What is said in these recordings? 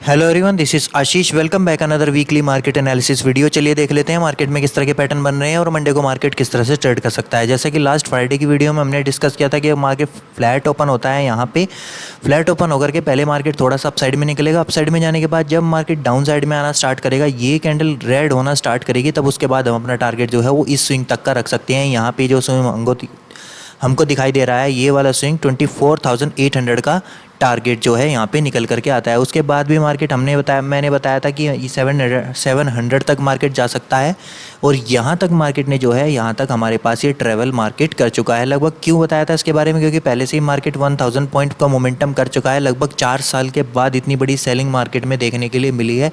Hello everyone, this is Ashish. Welcome back another weekly market analysis video. चलिए देख लेते हैं मार्केट में किस तरह के पैटर्न बन रहे हैं और मंडे को मार्केट किस तरह से ट्रेड कर सकता है। जैसे कि लास्ट फ्राइडे की वीडियो में हमने डिस्कस किया था कि मार्केट फ्लैट ओपन होता है। यहाँ पे फ्लैट ओपन होकर के पहले मार्केट थोड़ा सा अपसाइड में निकलेगा। अपसाइड में जाने के बाद जब मार्केट डाउन साइड में आना स्टार्ट करेगा, ये कैंडल रेड होना स्टार्ट करेगी, तब उसके बाद हम अपना टारगेट जो है वो इस स्विंग तक का रख सकते हैं। यहाँ पे जो स्विंग हमको दिखाई दे रहा है, ये वाला स्विंग 24,800 का टारगेट जो है यहाँ पे निकल करके आता है। उसके बाद भी मार्केट मैंने बताया था कि 700 तक मार्केट जा सकता है। और यहाँ तक मार्केट ने जो है, यहाँ तक हमारे पास ये ट्रेवल मार्केट कर चुका है। लगभग क्यों बताया था इसके बारे में, क्योंकि पहले से ही मार्केट 1000 पॉइंट का मोमेंटम कर चुका है। लगभग 4 साल के बाद इतनी बड़ी सेलिंग मार्केट में देखने के लिए मिली है।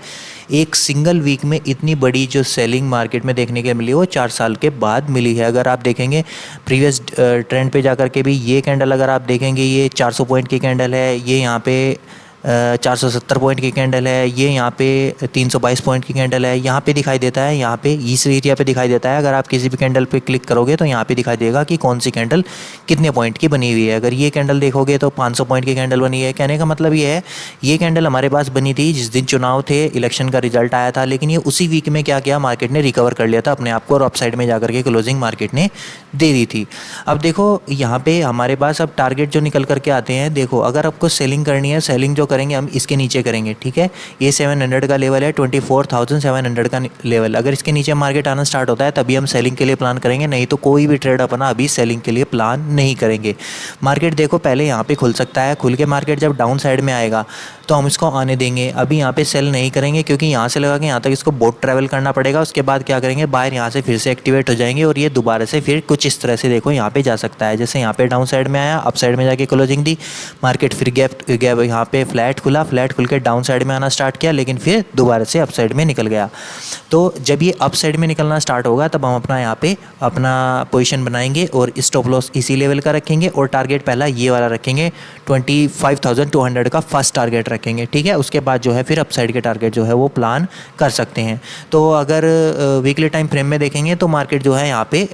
एक सिंगल वीक में इतनी बड़ी जो सेलिंग मार्केट में देखने के लिए मिली है वो 4 साल के बाद मिली है। अगर आप देखेंगे प्रीवियस ट्रेंड पे जाकर के भी, ये कैंडल अगर आप देखेंगे, ये 400 पॉइंट की कैंडल है, ये यहाँ पे 470 पॉइंट की कैंडल है, ये यहाँ पे 322 पॉइंट की कैंडल है। यहाँ पे दिखाई देता है, यहाँ पे इस एरिया पे दिखाई देता है। अगर आप किसी भी कैंडल पे क्लिक करोगे तो यहाँ पे दिखाई देगा कि कौन सी कैंडल कितने पॉइंट की बनी हुई है। अगर ये कैंडल देखोगे तो 500 पॉइंट की कैंडल बनी है। कहने का मतलब ये है, ये कैंडल हमारे पास बनी थी जिस दिन चुनाव थे, इलेक्शन का रिजल्ट आया था, लेकिन ये उसी वीक में क्या किया, मार्केट ने रिकवर कर लिया था अपने आप को और अपसाइड में जाकर के क्लोजिंग मार्केट ने दे दी थी। अब देखो यहाँ पे हमारे पास अब टारगेट जो निकल करके आते हैं, देखो अगर आपको सेलिंग करनी है, सेलिंग जो करेंगे हम इसके नीचे करेंगे, ठीक है। ये 700 का लेवल है, 24,700 का लेवल। अगर इसके नीचे मार्केट आना स्टार्ट होता है तभी हम सेलिंग के लिए प्लान करेंगे, नहीं तो कोई भी ट्रेड अपना अभी सेलिंग के लिए प्लान नहीं करेंगे। मार्केट देखो पहले यहाँ पे खुल सकता है, खुल के मार्केट जब डाउन साइड में आएगा तो हम इसको आने देंगे। अभी यहाँ पे सेल नहीं करेंगे क्योंकि यहाँ से लगा के यहाँ तक इसको बोट ट्रैवल करना पड़ेगा। उसके बाद क्या करेंगे, बाहर यहाँ से फिर से एक्टिवेट हो जाएंगे और ये दोबारा से फिर कुछ इस तरह से देखो यहाँ पे जा सकता है। जैसे यहाँ पे डाउन साइड में आया, अप साइड में जाके क्लोजिंग दी, मार्केट फिर गैप यहाँ पे फ्लैट खुला, फ्लैट खुल के डाउन साइड में आना स्टार्ट किया, लेकिन फिर दोबारा से अप साइड में निकल गया। तो जब ये अप साइड में निकलना स्टार्ट होगा तब हम अपना यहाँ पे अपना पोजीशन बनाएंगे और स्टॉप लॉस इसी लेवल का रखेंगे और टारगेट पहला ये वाला रखेंगे, 25,200 का फर्स्ट टारगेट रखेंगे, ठीक है। उसके बाद जो है फिर अप साइड के टारगेट जो है वो प्लान कर सकते हैं। तो अगर वीकली टाइम फ्रेम में देखेंगे तो मार्केट जो है यहाँ पे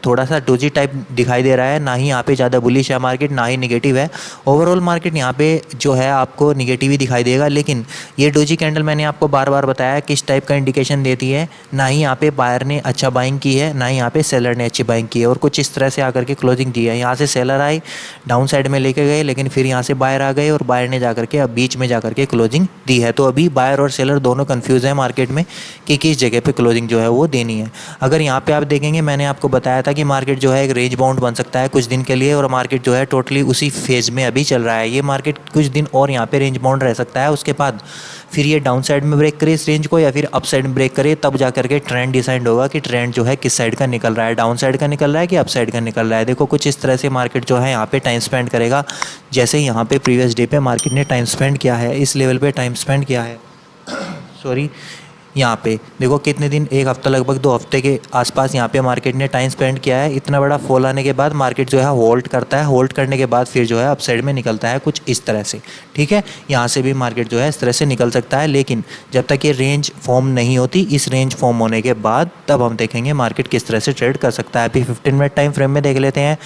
थोड़ा सा डोजी टाइप दिखाई दे रहा है, ना ही यहाँ पे ज़्यादा बुलिश है मार्केट, ना ही निगेटिव है। ओवरऑल मार्केट यहाँ पे जो है आपको निगेटिव ही दिखाई देगा, लेकिन ये डोजी कैंडल मैंने आपको बार बार बताया किस टाइप का इंडिकेशन देती है। ना ही यहाँ पे बायर ने अच्छा बाइंग की है, ना ही यहाँ पे सेलर ने अच्छी बाइंग की है, और कुछ इस तरह से आकर के क्लोजिंग दी है। यहाँ से सेलर आए, डाउन साइड में लेके गए, लेकिन फिर यहाँ से बायर आ गए और बायर ने जाकर के अब बीच में जाकर के क्लोजिंग दी है। तो अभी बायर और सेलर दोनों कंफ्यूज है मार्केट में कि किस जगह पे क्लोजिंग जो है वो देनी है। अगर यहाँ पे आप देखेंगे, मैंने आपको बताया था कि मार्केट जो है एक रेंज बाउंड बन सकता है कुछ दिन के लिए, और मार्केट जो है टोटली उसी फेज में अभी चल रहा है। ये मार्केट कुछ दिन और यहाँ पे रेंज बाउंड रह सकता है, उसके बाद फिर ये डाउन साइड में ब्रेक करे इस रेंज को या फिर अप साइड में ब्रेक करे, तब जाकर के ट्रेंड डिसाइड होगा कि ट्रेंड जो है किस साइड का निकल रहा है, डाउन साइड का निकल रहा है कि अप साइड का निकल रहा है। देखो कुछ इस तरह से मार्केट जो है यहाँ पे टाइम स्पेंड करेगा, जैसे यहाँ पे प्रीवियस डे पे मार्केट ने टाइम स्पेंड किया है, इस लेवल पे टाइम स्पेंड किया है। सॉरी, यहाँ पे देखो कितने दिन, एक हफ्ता, लगभग 2 हफ्ते के आसपास यहाँ पे मार्केट ने टाइम स्पेंड किया है। इतना बड़ा फॉल आने के बाद मार्केट जो है होल्ड करता है, होल्ड करने के बाद फिर जो है अप साइड में निकलता है कुछ इस तरह से, ठीक है। यहाँ से भी मार्केट जो है इस तरह से निकल सकता है, लेकिन जब तक ये रेंज फॉर्म नहीं होती, इस रेंज फॉर्म होने के बाद तब हम देखेंगे मार्केट किस तरह से ट्रेड कर सकता है। अभी 15 मिनट टाइम फ्रेम में देख लेते हैं।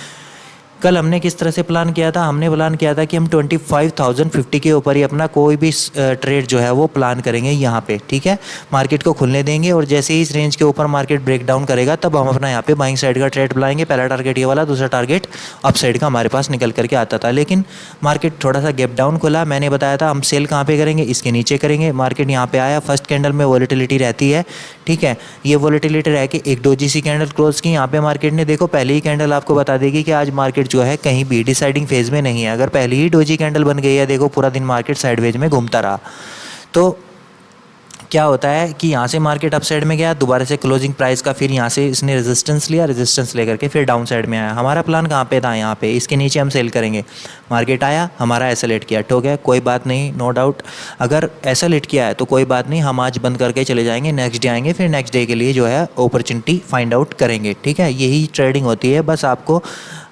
कल हमने किस तरह से प्लान किया था, हमने प्लान किया था कि हम 25,050 के ऊपर ही अपना कोई भी ट्रेड जो है वो प्लान करेंगे यहाँ पे, ठीक है। मार्केट को खुलने देंगे और जैसे ही इस रेंज के ऊपर मार्केट ब्रेक डाउन करेगा तब हम अपना यहाँ पे बाइंग साइड का ट्रेड बनाएंगे। पहला टारगेट ये वाला, दूसरा टारगेट अप साइड का हमारे पास निकल करके आता था, लेकिन मार्केट थोड़ा सा गैप डाउन खुला। मैंने बताया था हम सेल कहाँ पे करेंगे, इसके नीचे करेंगे। मार्केट यहाँ पे आया, फर्स्ट कैंडल में वॉलेटिलिटी रहती है, ठीक है। ये वॉलेटिलिटी रह के एक डोजी सी कैंडल क्लोज की। यहाँ पे मार्केट ने देखो पहले ही कैंडल आपको बता देगी कि आज मार्केट जो है कहीं भी डिसाइडिंग फेज में नहीं है। अगर पहले ही डोजी कैंडल बन गई है, देखो पूरा दिन मार्केट साइडवेज में घूमता रहा, तो क्या होता है कि यहाँ से मार्केट अप साइड में गया, दोबारा से क्लोजिंग प्राइस का फिर यहाँ से इसने रेजिस्टेंस लिया, रेजिस्टेंस लेकर के फिर डाउन साइड में आया। हमारा प्लान कहाँ पे था, यहाँ पे इसके नीचे हम सेल करेंगे। मार्केट आया, हमारा ऐसा लेट किया, ठोक है, कोई बात नहीं, नो डाउट। अगर ऐसा लेट किया है तो कोई बात नहीं, हम आज बंद करके चले जाएंगे, नेक्स्ट डे आएंगे, फिर नेक्स्ट डे के लिए जो है अपॉर्चुनिटी फाइंड आउट करेंगे, ठीक है। यही ट्रेडिंग होती है, बस आपको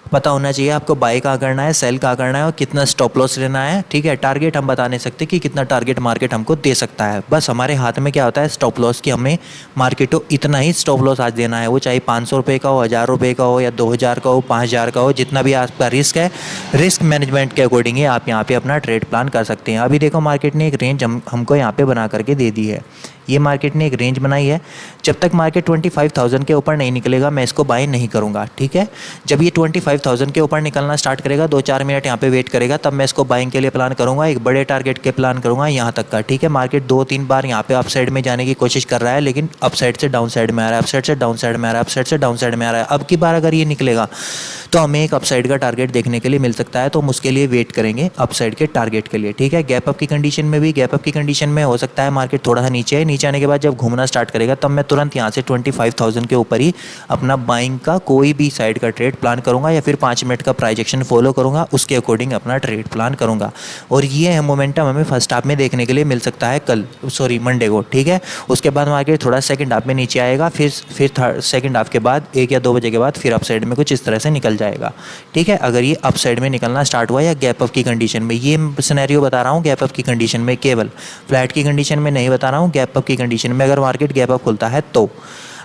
पता होना चाहिए आपको बाय कहाँ करना है, सेल कहाँ करना है और कितना स्टॉप लॉस लेना है। ठीक है, टारगेट हम बता नहीं सकते कि कितना टारगेट मार्केट हमको दे सकता है, बस हमारे हाथ में क्या होता है स्टॉप लॉस की, हमें मार्केट को इतना ही स्टॉप लॉस आज देना है, वो चाहे 500 रुपये का हो, 1000 रुपये का हो, या 2000 का हो, 5000 का हो, जितना भी आपका रिस्क है, रिस्क मैनेजमेंट के अकॉर्डिंग ही आप यहाँ पे अपना ट्रेड प्लान कर सकते हैं। अभी देखो मार्केट ने एक रेंज हमको यहाँ पे बना करके दे दी है, ये मार्केट ने एक रेंज बनाई है। जब तक मार्केट 25,000 के ऊपर नहीं निकलेगा मैं इसको बाय नहीं करूँगा। ठीक है, जब ये 25,000 के ऊपर निकलना स्टार्ट करेगा, 2-4 मिनट यहाँ पे वेट करेगा, तब मैं इसको बाइंग के लिए प्लान करूँगा, एक बड़े टारगेट के प्लान करूँगा यहाँ तक का। ठीक है, मार्केट 2-3 बार यहाँ पे अप साइड में जाने की कोशिश कर रहा है, लेकिन अप साइड से डाउन साइड में आ रहा है, अप साइड से डाउन साइड में आ रहा है, अप साइड से डाउन साइड में आ रहा है। अब की बार अगर ये निकलेगा तो हमें एक अप साइड का टारगेट देखने के लिए मिल सकता है, तो हम उसके लिए वेट करेंगे अप साइड के टारगेट के लिए। ठीक है, गैप अप की कंडीशन में भी, गैप अप की कंडीशन में हो सकता है मार्केट थोड़ा सा नीचे है, नीचे आने के बाद जब घूमना स्टार्ट करेगा तब मैं तुरंत यहाँ से 25,000 के ऊपर ही अपना बाइंग का कोई भी साइड का ट्रेड प्लान करूँगा, या फिर 5 मिनट का प्राइस एक्शन फॉलो करूँगा, उसके अकॉर्डिंग अपना ट्रेड प्लान करूँगा। और ये मोमेंटम हमें फर्स्ट हाफ में देखने के लिए मिल सकता है मंडे को। ठीक है, उसके बाद मार्केट थोड़ा सेकंड हाफ में नीचे आएगा, फिर सेकंड हाफ के बाद 1 या 2 बजे के बाद फिर अप साइड में कुछ इस तरह से निकल जाएगा। ठीक है, अगर ये अप साइड में निकलना स्टार्ट हुआ या गैप अप की कंडीशन में, ये सिनेरियो बता रहा हूँ गैप अप की कंडीशन में, केवल फ्लैट की कंडीशन में नहीं बता रहा हूँ, गैप अप की कंडीशन में अगर मार्केट गैप अप खुलता है तो।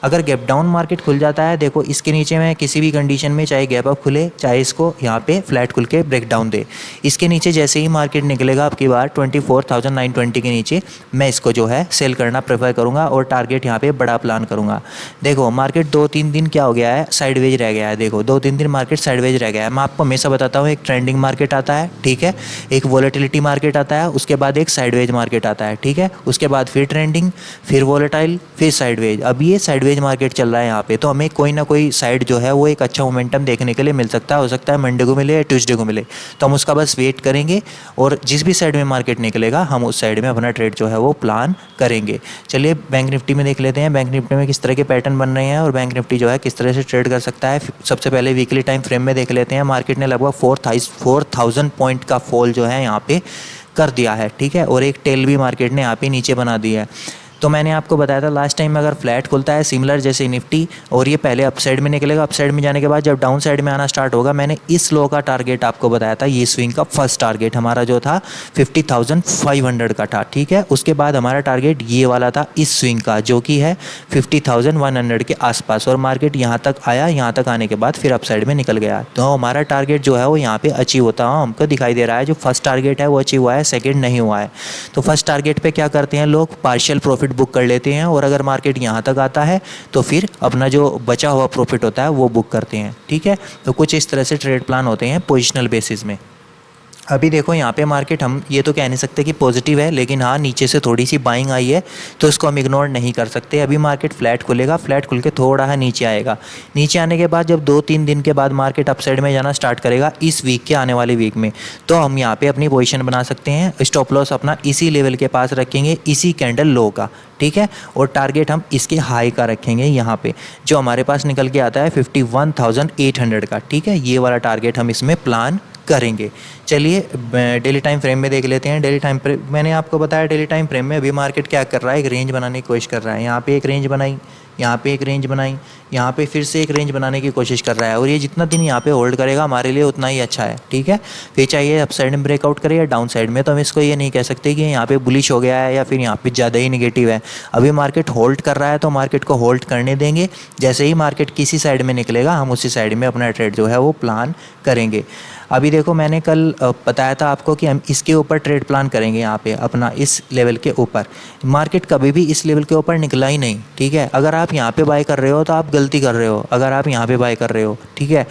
अगर गैप डाउन मार्केट खुल जाता है, देखो इसके नीचे में किसी भी कंडीशन में चाहे गैप अप खुले चाहे इसको यहाँ पे फ्लैट खुल के ब्रेक डाउन दे, इसके नीचे जैसे ही मार्केट निकलेगा आपकी बार 24,920 के नीचे, मैं इसको जो है सेल करना प्रेफर करूँगा और टारगेट यहाँ पे बड़ा प्लान करूँगा। देखो मार्केट 2-3 दिन क्या हो गया है, साइडवेज रह गया है। देखो 2-3 दिन मार्केट साइडवेज रह गया है। मैं आपको हमेशा बताता हूँ, एक ट्रेंडिंग मार्केट आता है, ठीक है, एक वॉलेटिलिटी मार्केट आता है, उसके बाद एक साइडवेज मार्केट आता है। ठीक है, उसके बाद फिर ट्रेंडिंग, फिर वॉलेटाइल, फिर साइडवेज। अब ये साइडवेज मार्केट चल रहा है यहाँ पे, तो हमें कोई ना कोई साइड जो है वो एक अच्छा मोमेंटम देखने के लिए मिल सकता है। हो सकता है मंडे को मिले या ट्यूसडे को मिले, तो हम उसका बस वेट करेंगे और जिस भी साइड में मार्केट निकलेगा हम उस साइड में अपना ट्रेड जो है वो प्लान करेंगे। चलिए बैंक निफ्टी में देख लेते हैं, बैंक निफ्टी में किस तरह के पैटर्न बन रहे हैं और बैंक निफ्टी जो है किस तरह से ट्रेड कर सकता है। सबसे पहले वीकली टाइम फ्रेम में देख लेते हैं। मार्केट ने लगभग 4,000 पॉइंट का फॉल जो है यहाँ पे कर दिया है। ठीक है, और एक टेल भी मार्केट ने यहाँ पे नीचे बना दी है। तो मैंने आपको बताया था लास्ट टाइम अगर फ्लैट खुलता है सिमिलर जैसे निफ्टी और ये पहले अपसाइड में निकलेगा, अपसाइड में जाने के बाद जब डाउन साइड में आना स्टार्ट होगा, मैंने इस लो का टारगेट आपको बताया था। ये स्विंग का फर्स्ट टारगेट हमारा जो था 50,500 का था। ठीक है, उसके बाद हमारा टारगेट ये वाला था इस स्विंग का, जो कि है 50,100 के आसपास, और मार्केट यहाँ तक आया। यहाँ तक आने के बाद फिर अपसाइड में निकल गया, तो हमारा टारगेट जो है वो यहाँ पे अचीव होता है, हमको दिखाई दे रहा है। जो फर्स्ट टारगेट है वो अचीव हुआ है, सेकेंड नहीं हुआ है। तो फर्स्ट टारगेट पे क्या करते हैं लोग, पार्शियल प्रॉफिट बुक कर लेते हैं, और अगर मार्केट यहाँ तक आता है तो फिर अपना जो बचा हुआ प्रॉफिट होता है वो बुक करते हैं। ठीक है, तो कुछ इस तरह से ट्रेड प्लान होते हैं पोजिशनल बेसिस में। अभी देखो यहाँ पे मार्केट, हम ये तो कह नहीं सकते कि पॉजिटिव है, लेकिन हाँ नीचे से थोड़ी सी बाइंग आई है, तो इसको हम इग्नोर नहीं कर सकते। अभी मार्केट फ्लैट खुलेगा, फ्लैट खुल के थोड़ा सा नीचे आएगा, नीचे आने के बाद जब 2-3 दिन के बाद मार्केट अपसाइड में जाना स्टार्ट करेगा इस वीक के आने वाले वीक में, तो हम यहाँ पे अपनी पोजीशन बना सकते हैं। स्टॉप लॉस अपना इसी लेवल के पास रखेंगे, इसी कैंडल लो का। ठीक है, और टारगेट हम इसके हाई का रखेंगे यहाँ पे, जो हमारे पास निकल के आता है 51,800 का। ठीक है, ये वाला टारगेट हम इसमें प्लान करेंगे। चलिए डेली टाइम फ्रेम में देख लेते हैं। डेली टाइम फ्रेम मैंने आपको बताया, डेली टाइम फ्रेम में अभी मार्केट क्या कर रहा है, एक रेंज बनाने की कोशिश कर रहा है। यहाँ पे एक रेंज बनाई, यहाँ पे एक रेंज बनाई, यहाँ पे फिर से एक रेंज बनाने की कोशिश कर रहा है, और ये जितना दिन यहाँ पे होल्ड करेगा हमारे लिए उतना ही अच्छा है। ठीक है, फिर चाहिए अप साइड में ब्रेकआउट करे या डाउन साइड में, तो हम इसको ये नहीं कह सकते कि यहाँ पे बुलिश हो गया है या फिर यहाँ पे ज़्यादा ही निगेटिव है। अभी मार्केट होल्ड कर रहा है, तो मार्केट को होल्ड करने देंगे। जैसे ही मार्केट किसी साइड में निकलेगा हम उसी साइड में अपना ट्रेड जो है वो प्लान करेंगे। अभी देखो मैंने कल बताया था आपको कि हम इसके ऊपर ट्रेड प्लान करेंगे, यहाँ पे अपना इस लेवल के ऊपर। मार्केट कभी भी इस लेवल के ऊपर निकला ही नहीं। ठीक है, अगर आप यहाँ पे बाय कर रहे हो तो आप गलती कर रहे हो, अगर आप यहाँ पे बाय कर रहे हो। ठीक है,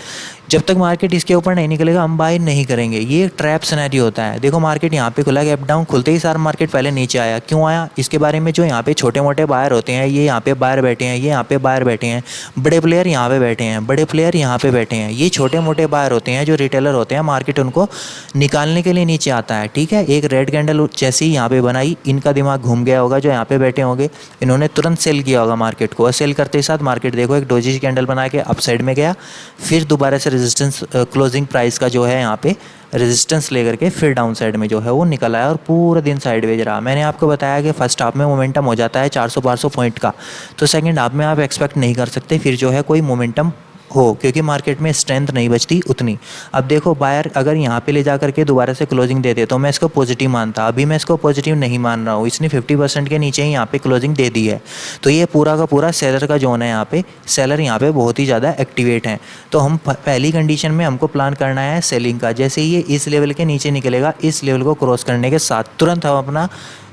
जब तक मार्केट इसके ऊपर नहीं निकलेगा हम बाय नहीं करेंगे। ये एक ट्रैप सिनेरियो होता है। देखो मार्केट यहाँ पे खुला, गैप डाउन खुलते ही सारा मार्केट पहले नीचे आया। क्यों आया, इसके बारे में जो यहाँ पे छोटे मोटे बायर होते हैं, ये यहाँ पे बायर बैठे हैं, ये यहाँ पे बायर बैठे हैं, बड़े प्लेयर यहाँ पे बैठे हैं, बड़े प्लेयर यहाँ पे बैठे हैं। ये छोटे मोटे बायर होते हैं जो रिटेलर होते हैं, मार्केट उनको निकालने के लिए नीचे आता है। ठीक है, एक रेड कैंडल जैसे ही यहाँ पे बनाई, इनका दिमाग घूम गया होगा, जो यहाँ पे बैठे होंगे, इन्होंने तुरंत सेल किया होगा मार्केट को, और सेल करते ही साथ मार्केट देखो एक डोजी कैंडल बना के अप साइड में गया, फिर दोबारा से रेजिस्टेंस क्लोजिंग प्राइस का जो है यहाँ पे रेजिस्टेंस लेकर के फिर डाउन साइड में जो है वो निकल आया और पूरा दिन साइडवेज रहा। मैंने आपको बताया कि फर्स्ट हाफ में मोमेंटम हो जाता है 400-500 पॉइंट का, तो सेकंड हाफ में आप एक्सपेक्ट नहीं कर सकते फिर जो है कोई मोमेंटम हो, क्योंकि मार्केट में स्ट्रेंथ नहीं बचती उतनी। अब देखो बायर अगर यहाँ पे ले जा करके दोबारा से क्लोजिंग दे दे तो मैं इसको पॉजिटिव मानता, अभी मैं इसको पॉजिटिव नहीं मान रहा हूँ, इसने 50% के नीचे ही यहाँ पे क्लोजिंग दे दी है। तो ये पूरा का पूरा सेलर का जोन है, यहाँ पे सेलर यहाँ पे बहुत ही ज़्यादा एक्टिवेट हैं। तो हम पहली कंडीशन में हमको प्लान करना है सेलिंग का। जैसे ही ये इस लेवल के नीचे निकलेगा, इस लेवल को क्रॉस करने के साथ तुरंत हम अपना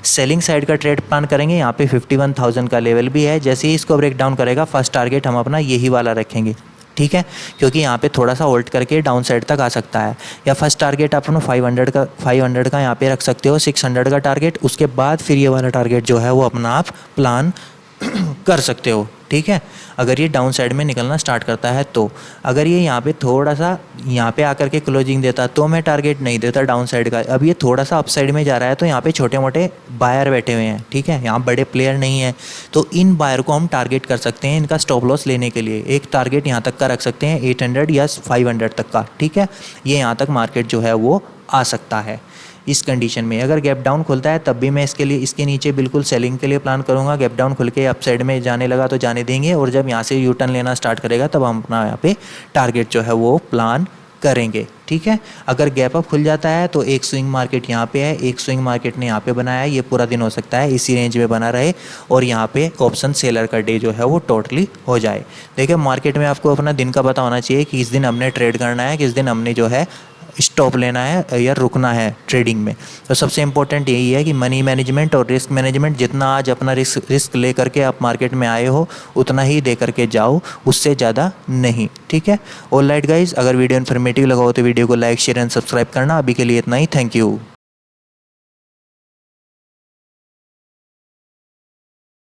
सेलिंग साइड का ट्रेड प्लान करेंगे। यहाँ पे 51,000 का लेवल भी है, जैसे ही इसको ब्रेक डाउन करेगा फर्स्ट टारगेट हम अपना यही वाला रखेंगे, ठीक है, क्योंकि यहाँ पे थोड़ा सा होल्ड करके डाउन साइड तक आ सकता है। या फर्स्ट टारगेट आप 500 का यहाँ पे रख सकते हो, 600 का टारगेट, उसके बाद फिर ये वाला टारगेट जो है वो अपना आप प्लान कर सकते हो, ठीक है। अगर ये डाउन साइड में निकलना स्टार्ट करता है तो अगर ये यहाँ पे थोड़ा सा यहाँ पे आकर के क्लोजिंग देता तो मैं टारगेट नहीं देता डाउन साइड का। अब ये थोड़ा सा अप साइड में जा रहा है तो यहाँ पे छोटे मोटे बायर बैठे हुए हैं, ठीक है, यहाँ बड़े प्लेयर नहीं है। तो इन बायर को हम टारगेट कर सकते हैं इनका स्टॉप लॉस लेने के लिए। एक टारगेट यहाँ तक का रख सकते हैं 800 या 500 तक का, ठीक है। ये यहाँ तक मार्केट जो है वो आ सकता है। इस कंडीशन में अगर गैप डाउन खुलता है तब भी मैं इसके लिए इसके नीचे बिल्कुल सेलिंग के लिए प्लान करूंगा। गैप डाउन खुल के अप साइड में जाने लगा तो जाने देंगे, और जब यहाँ से यू टर्न लेना स्टार्ट करेगा तब हम अपना यहाँ पे टारगेट जो है वो प्लान करेंगे, ठीक है। अगर गैप अप खुल जाता है तो एक स्विंग मार्केट यहाँ पे है, एक स्विंग मार्केट ने यहाँ पे बनाया है, ये पूरा दिन हो सकता है इसी रेंज में बना रहे और यहाँ पे ऑप्शन सेलर का डे जो है वो टोटली हो जाए। देखिए मार्केट में आपको अपना दिन का पता होना चाहिए कि किस दिन हमने ट्रेड करना है, किस दिन हमने जो है स्टॉप लेना है या रुकना है ट्रेडिंग में। तो सबसे इंपॉर्टेंट यही है कि मनी मैनेजमेंट और रिस्क मैनेजमेंट, जितना आज अपना रिस्क ले करके आप मार्केट में आए हो उतना ही दे करके जाओ, उससे ज़्यादा नहीं, ठीक है। ऑलराइट गाइज, अगर वीडियो इन्फॉर्मेटिव लगा हो तो वीडियो को लाइक शेयर एंड सब्सक्राइब करना। अभी के लिए इतना ही, थैंक यू।